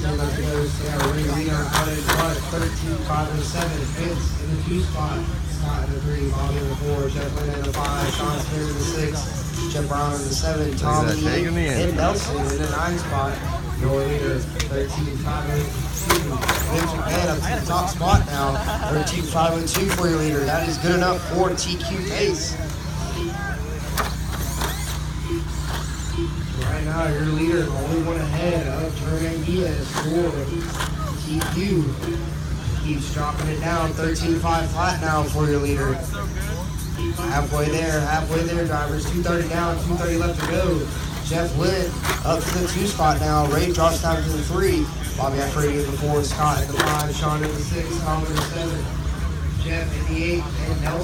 13 left to go. Sarah Ray leader out in front. 13, 5, and 7. Vince in the 2 spot. Scott in the 3. Bobby in the 4. Jeff Lynn in the 5. Sean Smith in the 6. Jeff Brown in the 7. Tom Lee and Nelson in the 9 spot. Your leader, 13, 5, and 2. Vince McMahon up to the top spot now. 13, 5, and 2 for your leader. That is good enough for TQ pace. Right now, your leader is only one ahead of Jordan Diaz for TQ. Keeps dropping it down, 13-5 flat now for your leader. Halfway there, drivers. 2:30 down, 2:30 left to go. Jeff Litt up to the 2 spot now. Ray drops down to the 3. Bobby Afrady in the 4, Scott in the 5, Sean in the 6, Tom in the 7, Jeff in the 8, and Nelson.